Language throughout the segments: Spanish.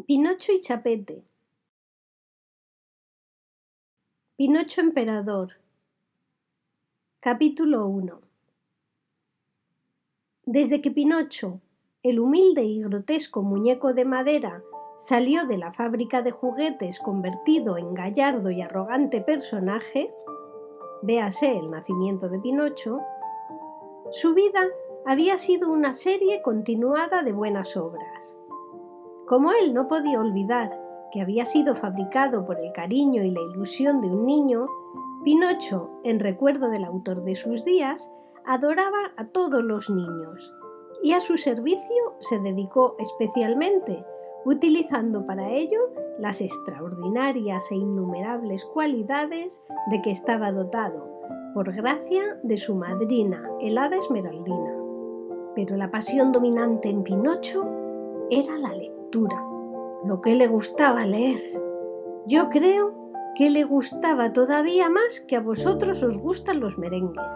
Pinocho y Chapete. Pinocho Emperador. Capítulo 1. Desde que Pinocho, el humilde y grotesco muñeco de madera, salió de la fábrica de juguetes convertido en gallardo y arrogante personaje, véase El nacimiento de Pinocho, su vida había sido una serie continuada de buenas obras. Como él no podía olvidar que había sido fabricado por el cariño y la ilusión de un niño, Pinocho, en recuerdo del autor de sus días, adoraba a todos los niños y a su servicio se dedicó especialmente, utilizando para ello las extraordinarias e innumerables cualidades de que estaba dotado, por gracia de su madrina, el hada Esmeraldina. Pero la pasión dominante en Pinocho era la lectura, lo que le gustaba leer. Yo creo que le gustaba todavía más que a vosotros os gustan los merengues.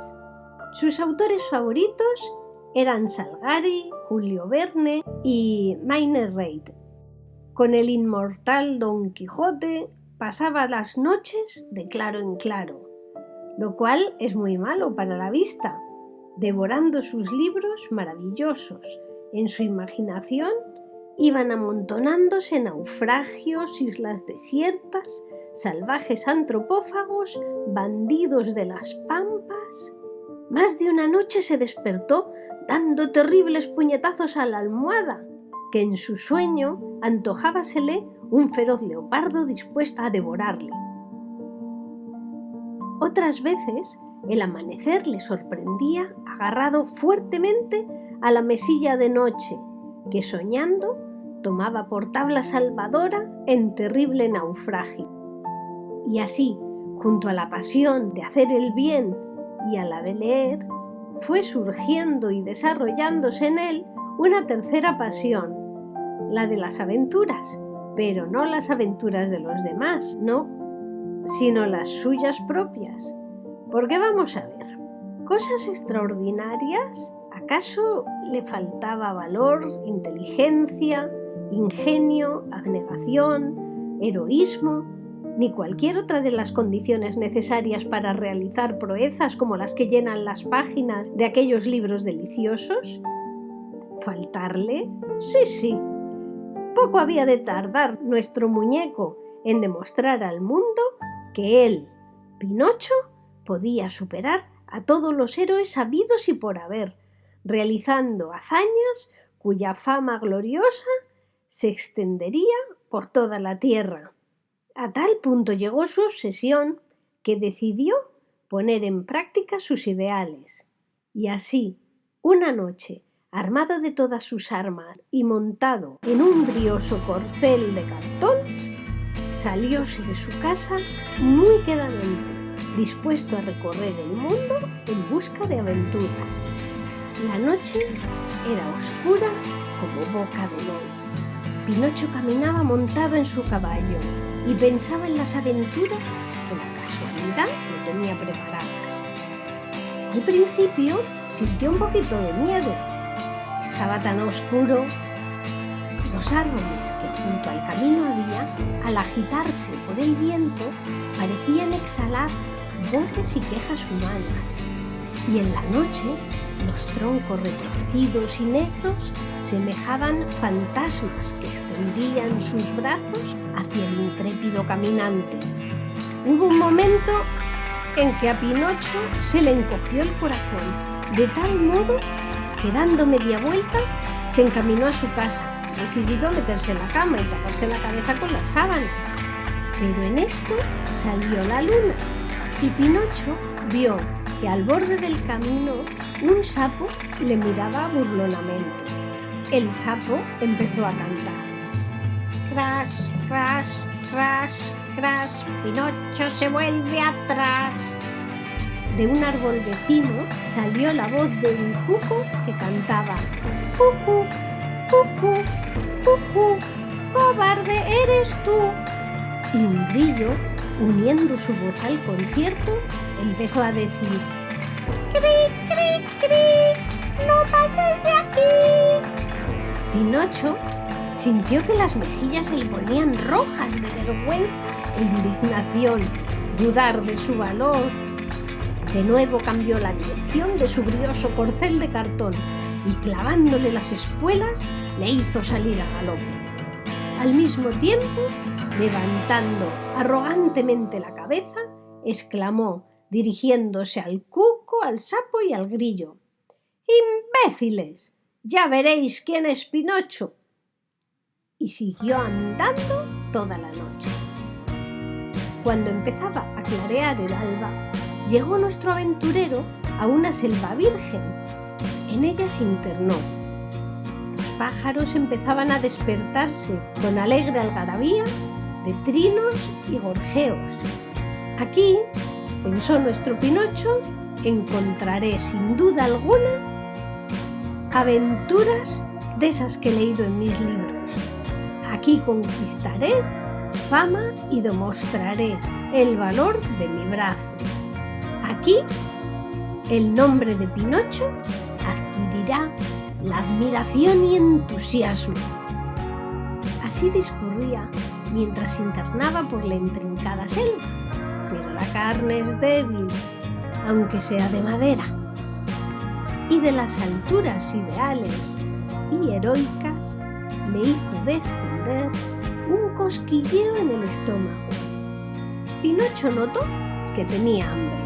Sus autores favoritos eran Salgari, Julio Verne y Mayne Reid. Con el inmortal Don Quijote pasaba las noches de claro en claro, lo cual es muy malo para la vista, devorando sus libros maravillosos. En su imaginación iban amontonándose naufragios, islas desiertas, salvajes antropófagos, bandidos de las pampas. Más de una noche se despertó dando terribles puñetazos a la almohada, que en su sueño antojábasele un feroz leopardo dispuesto a devorarle. Otras veces el amanecer le sorprendía agarrado fuertemente a la mesilla de noche, que soñando tomaba por tabla salvadora en terrible naufragio. Y así, junto a la pasión de hacer el bien y a la de leer, fue surgiendo y desarrollándose en él una tercera pasión, la de las aventuras, pero no las aventuras de los demás, no, sino las suyas propias. Porque vamos a ver, cosas extraordinarias, ¿acaso le faltaba valor, inteligencia, ingenio, abnegación, heroísmo, ni cualquier otra de las condiciones necesarias para realizar proezas como las que llenan las páginas de aquellos libros deliciosos? ¿Faltarle? Sí. Poco había de tardar nuestro muñeco en demostrar al mundo que él, Pinocho, podía superar a todos los héroes habidos y por haber, realizando hazañas cuya fama gloriosa se extendería por toda la tierra. A tal punto llegó su obsesión que decidió poner en práctica sus ideales. Y así, una noche, armado de todas sus armas y montado en un brioso corcel de cartón, salióse de su casa muy quedamente, dispuesto a recorrer el mundo en busca de aventuras. La noche era oscura como boca de lobo. Pinocho caminaba montado en su caballo y pensaba en las aventuras que la casualidad le tenía preparadas. Al principio sintió un poquito de miedo. Estaba tan oscuro. Los árboles que junto al camino había, al agitarse por el viento, parecían exhalar voces y quejas humanas. Y en la noche, los troncos retorcidos y negros semejaban fantasmas que extendían sus brazos hacia el intrépido caminante. Hubo un momento en que a Pinocho se le encogió el corazón, de tal modo que dando media vuelta se encaminó a su casa, decidido a meterse en la cama y taparse la cabeza con las sábanas. Pero en esto salió la luna y Pinocho vio que al borde del camino un sapo le miraba burlonamente. El sapo empezó a cantar. Crash, crash, crash, crash, Pinocho se vuelve atrás. De un árbol vecino salió la voz de un cuco que cantaba. Cucu, cucu, cucu, cobarde eres tú. Y un grillo, uniendo su voz al concierto, empezó a decir. ¡Cri, cri, cri! ¡No pases de aquí! Pinocho Sintió que las mejillas se le ponían rojas de vergüenza e indignación, dudar de su valor. De nuevo cambió la dirección de su brioso corcel de cartón y clavándole las espuelas le hizo salir a galope. Al mismo tiempo, levantando arrogantemente la cabeza, exclamó, dirigiéndose al cuco, al sapo y al grillo: «¡Imbéciles! Ya veréis quién es Pinocho». Y siguió andando toda la noche. Cuando empezaba a clarear el alba, llegó nuestro aventurero a una selva virgen. En ella se internó. Los pájaros empezaban a despertarse con alegre algarabía de trinos y gorjeos. Aquí, pensó nuestro Pinocho, encontraré sin duda alguna aventuras de esas que he leído en mis libros. Aquí conquistaré fama y demostraré el valor de mi brazo. Aquí el nombre de Pinocho adquirirá la admiración y entusiasmo. Así discurría mientras internaba por la intrincada selva, pero la carne es débil, aunque sea de madera. Y de las alturas ideales y heroicas le hizo descender un cosquilleo en el estómago. Pinocho notó que tenía hambre.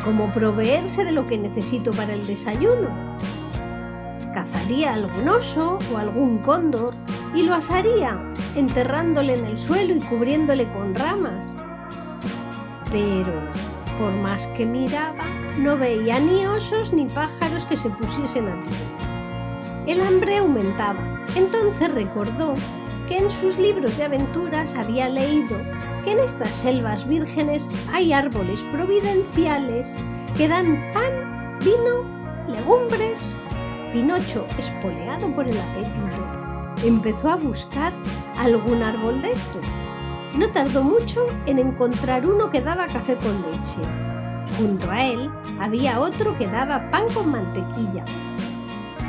¿Cómo proveerse de lo que necesito para el desayuno? Cazaría algún oso o algún cóndor y lo asaría, enterrándole en el suelo y cubriéndole con ramas. Pero, por más que miraba, no veía ni osos ni pájaros que se pusiesen a tiro. El hambre aumentaba. Entonces recordó que en sus libros de aventuras había leído que en estas selvas vírgenes hay árboles providenciales que dan pan, vino, legumbres. Pinocho, espoleado por el apetito, empezó a buscar algún árbol de estos. No tardó mucho en encontrar uno que daba café con leche. Junto a él había otro que daba pan con mantequilla.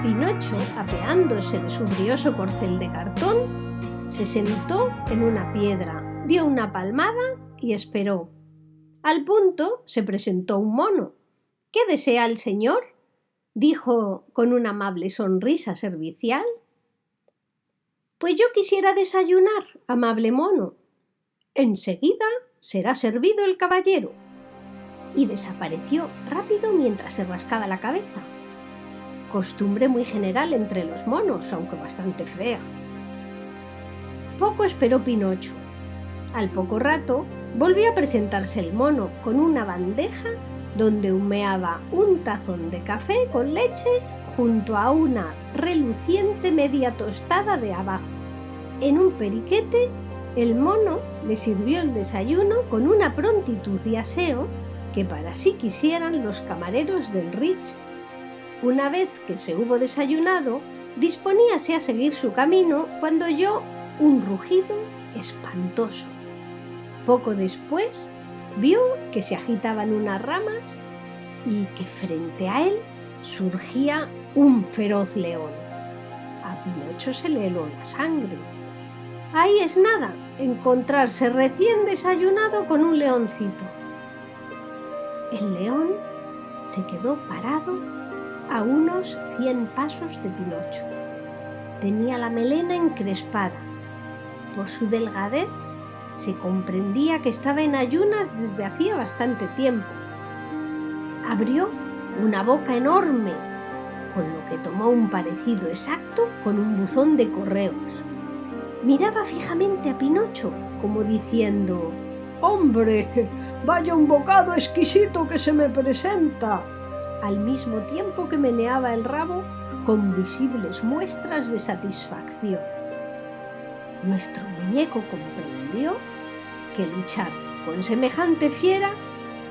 Pinocho, apeándose de su brioso corcel de cartón, se sentó en una piedra, dio una palmada y esperó. Al punto se presentó un mono. «¿Qué desea el señor?», dijo con una amable sonrisa servicial. «Pues yo quisiera desayunar, amable mono». «Enseguida será servido el caballero». Y desapareció rápido mientras se rascaba la cabeza. Costumbre muy general entre los monos, aunque bastante fea. Poco esperó Pinocho. Al poco rato volvió a presentarse el mono con una bandeja donde humeaba un tazón de café con leche junto a una reluciente media tostada de abajo. En un periquete, el mono le sirvió el desayuno con una prontitud y aseo que para sí quisieran los camareros del Ritz. Una vez que se hubo desayunado, disponíase a seguir su camino cuando oyó un rugido espantoso. Poco después vio que se agitaban unas ramas y que frente a él surgía un feroz león. A Pinocho se le heló la sangre. Ahí es nada, encontrarse recién desayunado con un leoncito. El león se quedó parado a unos 100 pasos de Pinocho. Tenía la melena encrespada. Por su delgadez se comprendía que estaba en ayunas desde hacía bastante tiempo. Abrió una boca enorme, con lo que tomó un parecido exacto con un buzón de correos. Miraba fijamente a Pinocho, como diciendo: «¡Hombre, vaya un bocado exquisito que se me presenta!», al mismo tiempo que meneaba el rabo con visibles muestras de satisfacción. Nuestro muñeco comprendió que luchar con semejante fiera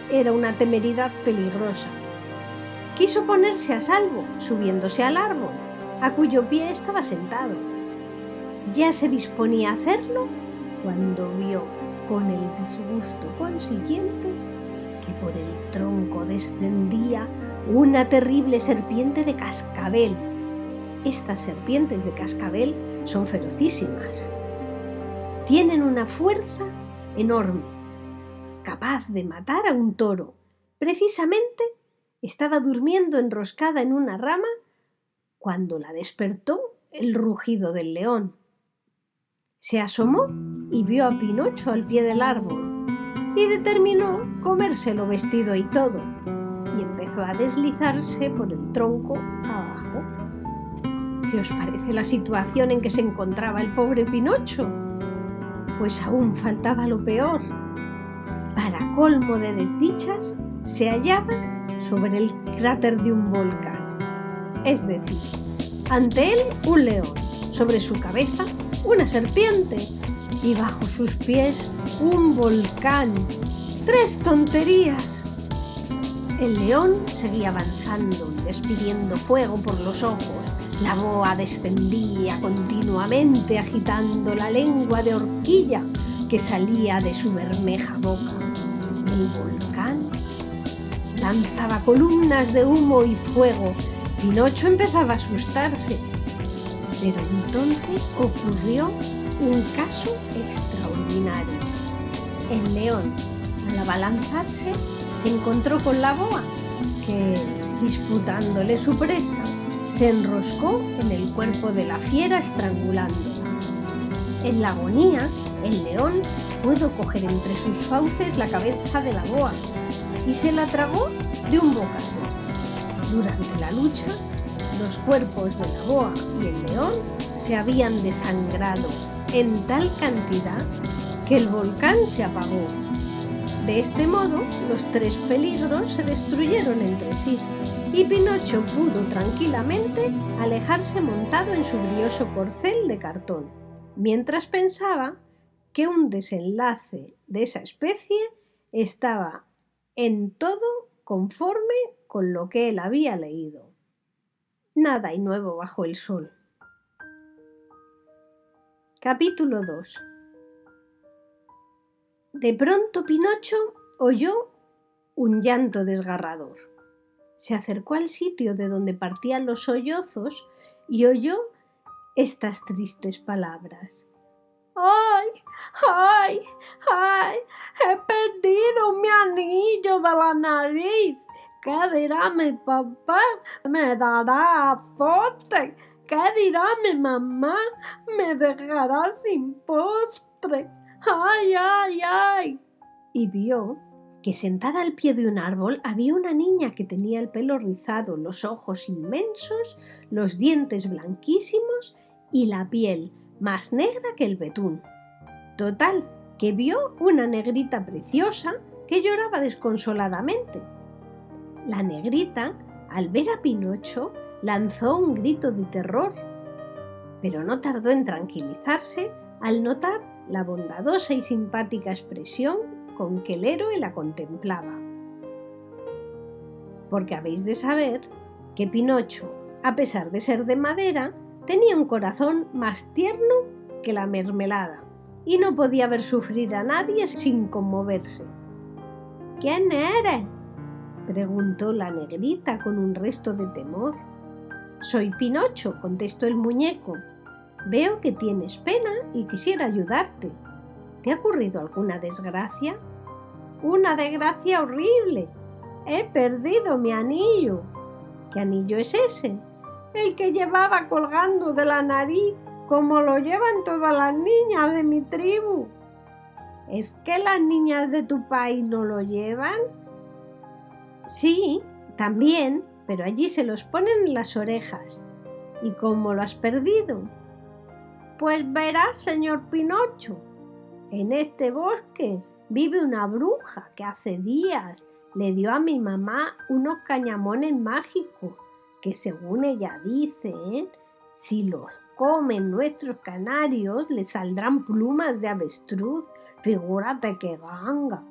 era una temeridad peligrosa. Quiso ponerse a salvo, subiéndose al árbol, a cuyo pie estaba sentado. Ya se disponía a hacerlo cuando vio, con el disgusto consiguiente, que por el tronco descendía una terrible serpiente de cascabel. Estas serpientes de cascabel son ferocísimas. Tienen una fuerza enorme, capaz de matar a un toro. Precisamente estaba durmiendo enroscada en una rama cuando la despertó el rugido del león. Se asomó y vio a Pinocho al pie del árbol y determinó comérselo vestido y todo, y empezó a deslizarse por el tronco abajo. ¿Qué os parece la situación en que se encontraba el pobre Pinocho? Pues aún faltaba lo peor. Para colmo de desdichas, se hallaba sobre el cráter de un volcán. Es decir, ante él un león, sobre su cabeza una serpiente y bajo sus pies un volcán. ¡Tres tonterías! El león seguía avanzando y despidiendo fuego por los ojos. La boa descendía continuamente agitando la lengua de horquilla que salía de su bermeja boca. El volcán lanzaba columnas de humo y fuego. Pinocho empezaba a asustarse. Pero entonces ocurrió un caso extraordinario. El león, al abalanzarse, se encontró con la boa, que, disputándole su presa, se enroscó en el cuerpo de la fiera estrangulándola. En la agonía, el león pudo coger entre sus fauces la cabeza de la boa y se la tragó de un bocado. Durante la lucha, los cuerpos de la boa y el león se habían desangrado en tal cantidad que el volcán se apagó. De este modo, los tres peligros se destruyeron entre sí y Pinocho pudo tranquilamente alejarse montado en su brioso corcel de cartón, mientras pensaba que un desenlace de esa especie estaba en todo conforme con lo que él había leído. Nada hay nuevo bajo el sol. Capítulo 2. De pronto Pinocho oyó un llanto desgarrador. Se acercó al sitio de donde partían los sollozos y oyó estas tristes palabras. ¡Ay! ¡Ay! ¡Ay! ¡He perdido mi anillo de la nariz! ¿Qué dirá mi papá? ¿Me dará azote? ¿Qué dirá mi mamá? ¿Me dejará sin postre? ¡Ay, ay, ay! Y vio que sentada al pie de un árbol había una niña que tenía el pelo rizado, los ojos inmensos, los dientes blanquísimos y la piel más negra que el betún. Total, que vio una negrita preciosa que lloraba desconsoladamente. La negrita, al ver a Pinocho, lanzó un grito de terror, pero no tardó en tranquilizarse al notar la bondadosa y simpática expresión con que el héroe la contemplaba. Porque habéis de saber que Pinocho, a pesar de ser de madera, tenía un corazón más tierno que la mermelada y no podía ver sufrir a nadie sin conmoverse. ¿Quién eres?, preguntó la negrita con un resto de temor. Soy Pinocho, contestó el muñeco. Veo que tienes pena y quisiera ayudarte. ¿Te ha ocurrido alguna desgracia? ¡Una desgracia horrible! He perdido mi anillo. ¿Qué anillo es ese? El que llevaba colgando de la nariz, como lo llevan todas las niñas de mi tribu. ¿Es que las niñas de tu país no lo llevan? Sí, también, pero allí se los ponen en las orejas. ¿Y cómo lo has perdido? Pues verás, señor Pinocho, en este bosque vive una bruja que hace días le dio a mi mamá unos cañamones mágicos que, según ella dice, si los comen nuestros canarios le saldrán plumas de avestruz. Figúrate qué ganga.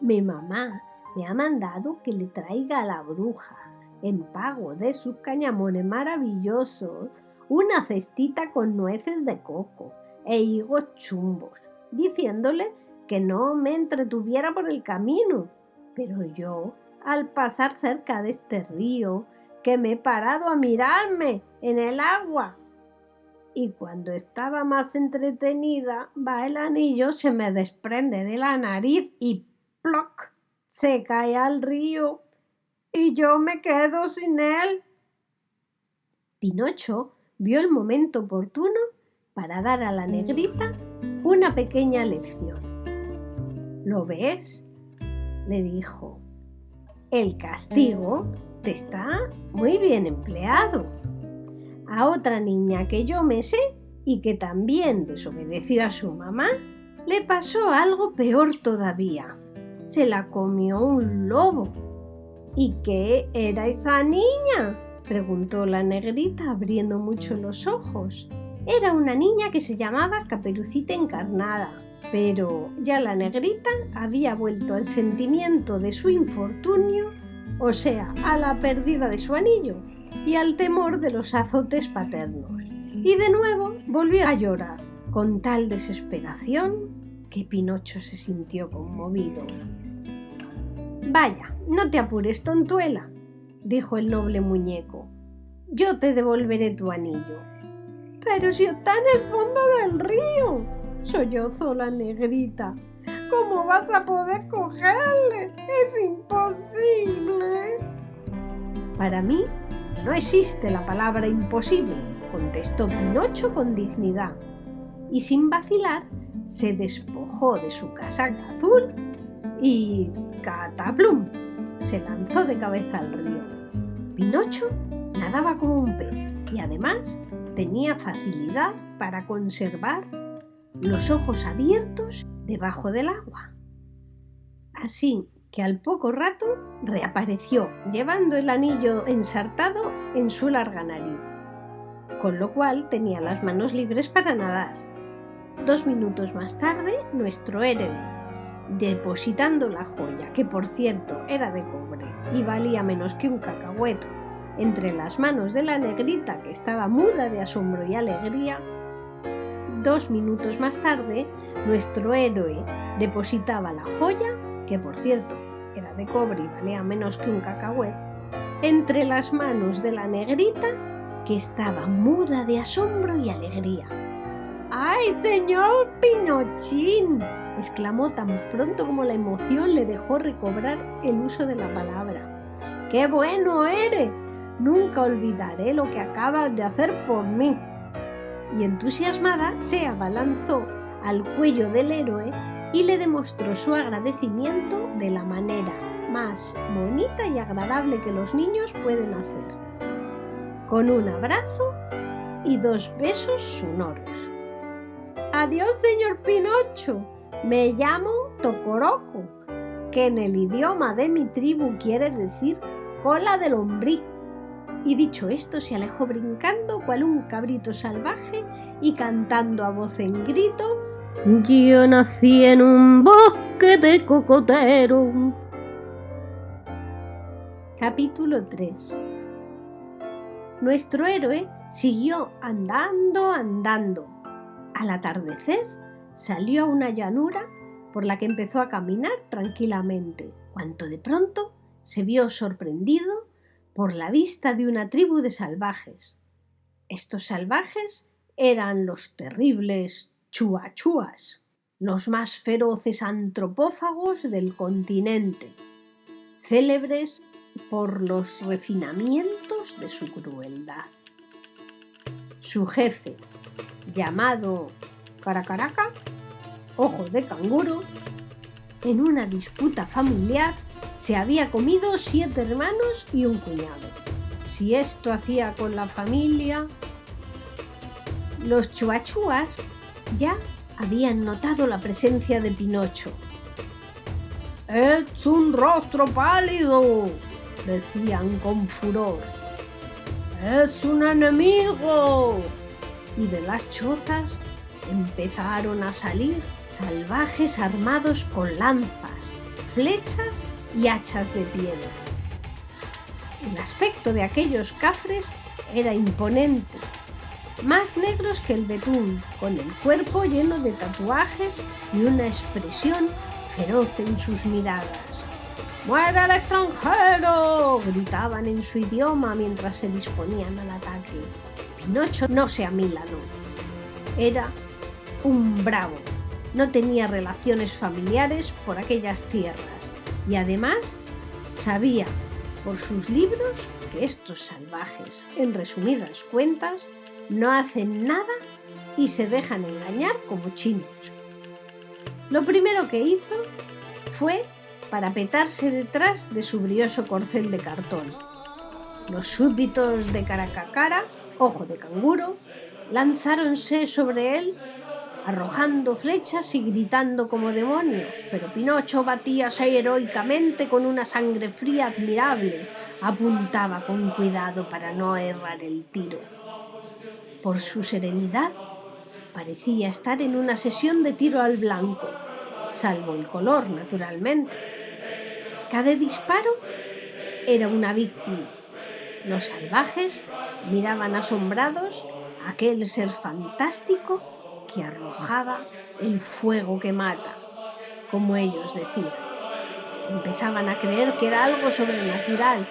Mi mamá me ha mandado que le traiga a la bruja, en pago de sus cañamones maravillosos, una cestita con nueces de coco e higos chumbos, diciéndole que no me entretuviera por el camino. Pero yo, al pasar cerca de este río, que me he parado a mirarme en el agua. y cuando estaba más entretenida, va el anillo, se me desprende de la nariz y ¡ploc! Se cae al río y yo me quedo sin él. Pinocho vio el momento oportuno para dar a la negrita una pequeña lección. ¿Lo ves?, le dijo. El castigo te está muy bien empleado. A otra niña que yo me sé y que también desobedeció a su mamá, le pasó algo peor todavía. Se la comió un lobo. ¿Y qué era esa niña?, preguntó la negrita abriendo mucho los ojos. Era una niña que se llamaba Caperucita Encarnada, pero ya la negrita había vuelto al sentimiento de su infortunio, o sea, a la pérdida de su anillo y al temor de los azotes paternos. Y de nuevo volvió a llorar, con tal desesperación que Pinocho se sintió conmovido. «Vaya, no te apures, tontuela», dijo el noble muñeco. «Yo te devolveré tu anillo». «Pero si está en el fondo del río», sollozó la negrita. «¿Cómo vas a poder cogerle? Es imposible». «Para mí no existe la palabra imposible», contestó Pinocho con dignidad, y sin vacilar se despojó de su casaca azul y ¡cataplum!, se lanzó de cabeza al río. Pinocho nadaba como un pez y además tenía facilidad para conservar los ojos abiertos debajo del agua. Así que al poco rato reapareció llevando el anillo ensartado en su larga nariz, con lo cual tenía las manos libres para nadar. 2 minutos más tarde, nuestro héroe, depositando la joya, que por cierto era de cobre y valía menos que un cacahuete, entre las manos de la negrita, que estaba muda de asombro y alegría, 2 minutos más tarde, nuestro héroe depositaba la joya, que por cierto era de cobre y valía menos que un cacahuete, entre las manos de la negrita, que estaba muda de asombro y alegría. ¡Ay, señor Pinochín!, exclamó tan pronto como la emoción le dejó recobrar el uso de la palabra. ¡Qué bueno eres! Nunca olvidaré lo que acabas de hacer por mí. Y entusiasmada se abalanzó al cuello del héroe y le demostró su agradecimiento de la manera más bonita y agradable que los niños pueden hacer, con un abrazo y 2 besos sonoros. «Adiós, señor Pinocho. Me llamo Tocoroco, que en el idioma de mi tribu quiere decir cola de lombriz». Y dicho esto se alejó brincando cual un cabrito salvaje y cantando a voz en grito: «Yo nací en un bosque de cocotero». Capítulo 3. Nuestro héroe siguió andando. Al atardecer salió a una llanura por la que empezó a caminar tranquilamente, cuando de pronto se vio sorprendido por la vista de una tribu de salvajes. Estos salvajes eran los terribles chuachuas, los más feroces antropófagos del continente, célebres por los refinamientos de su crueldad. Su jefe, llamado Caracaraca, ojo de canguro, en una disputa familiar se había comido 7 hermanos y un cuñado. Si esto hacía con la familia, los chuachuas ya habían notado la presencia de Pinocho. «Es un rostro pálido», decían con furor. «Es un enemigo». Y de las chozas empezaron a salir salvajes armados con lanzas, flechas y hachas de piedra. El aspecto de aquellos cafres era imponente, más negros que el betún, con el cuerpo lleno de tatuajes y una expresión feroz en sus miradas. «¡Muera el extranjero!», gritaban en su idioma mientras se disponían al ataque. Pinocho no se amilanó. Era un bravo. No tenía relaciones familiares por aquellas tierras y además sabía por sus libros que estos salvajes, en resumidas cuentas, no hacen nada y se dejan engañar como chinos. Lo primero que hizo fue parapetarse detrás de su brioso corcel de cartón. Los súbditos de Caracacara, ojo de canguro, lanzáronse sobre él arrojando flechas y gritando como demonios, pero Pinocho batíase heroicamente con una sangre fría admirable. Apuntaba con cuidado para no errar el tiro. Por su serenidad, parecía estar en una sesión de tiro al blanco, salvo el color, naturalmente. Cada disparo era una víctima. Los salvajes miraban asombrados a aquel ser fantástico que arrojaba el fuego que mata, como ellos decían. Empezaban a creer que era algo sobrenatural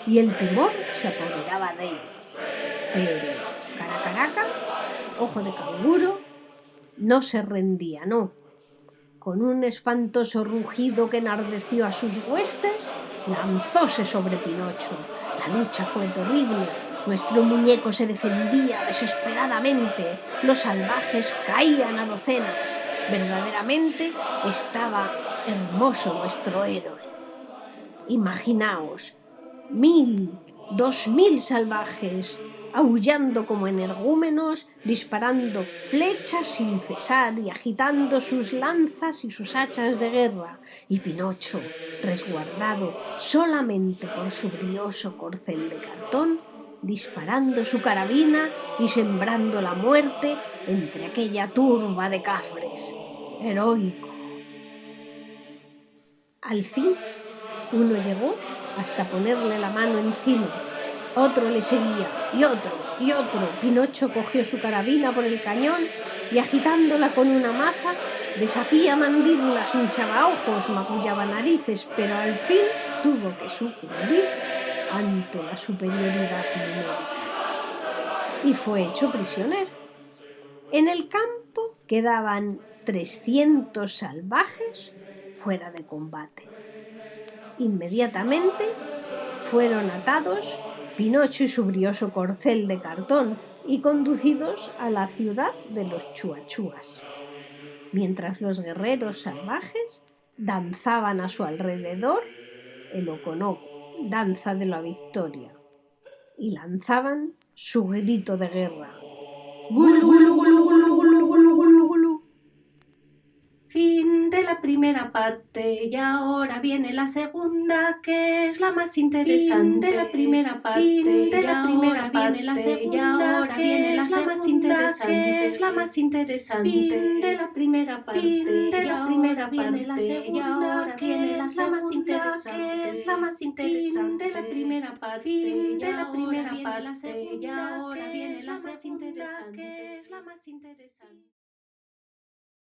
y el temor se apoderaba de él. Pero Caracaraca, ojo de canguro, no se rendía, no. Con un espantoso rugido que enardeció a sus huestes, lanzóse sobre Pinocho. La lucha fue terrible. Nuestro muñeco se defendía desesperadamente. Los salvajes caían a docenas. Verdaderamente estaba hermoso nuestro héroe. Imaginaos, 1000, 2000 salvajes, aullando como energúmenos, disparando flechas sin cesar y agitando sus lanzas y sus hachas de guerra, y Pinocho, resguardado solamente por su brioso corcel de cartón, disparando su carabina y sembrando la muerte entre aquella turba de cafres. Heroico. Al fin, uno llegó hasta ponerle la mano encima. Otro le seguía, y otro, y otro. Pinocho cogió su carabina por el cañón y agitándola con una maza, deshacía mandíbulas, hinchaba ojos, magullaba narices, pero al fin tuvo que sucumbir ante la superioridad numérica. Y fue hecho prisionero. En el campo quedaban 300 salvajes fuera de combate. Inmediatamente fueron atados Pinocho y su brioso corcel de cartón y conducidos a la ciudad de los chuachuas, mientras los guerreros salvajes danzaban a su alrededor el oconoco, danza de la victoria, y lanzaban su grito de guerra. ¡Gulu, gulu, gulu, gulu, gulu, gulu, gulu, gulu! Fin de la primera parte y ahora viene la segunda, que es la más interesante. Fin de la primera parte Fin de la primera viene la segunda, que es la más interesante. es la más interesante. Fin de la primera parte Fin de la primera viene la parte segunda, que es la más interesante. es la más interesante. Fin de la primera parte Fin de la primera viene la parte segunda, y ahora que viene es la la más segunda, interesante. que es la más interesante.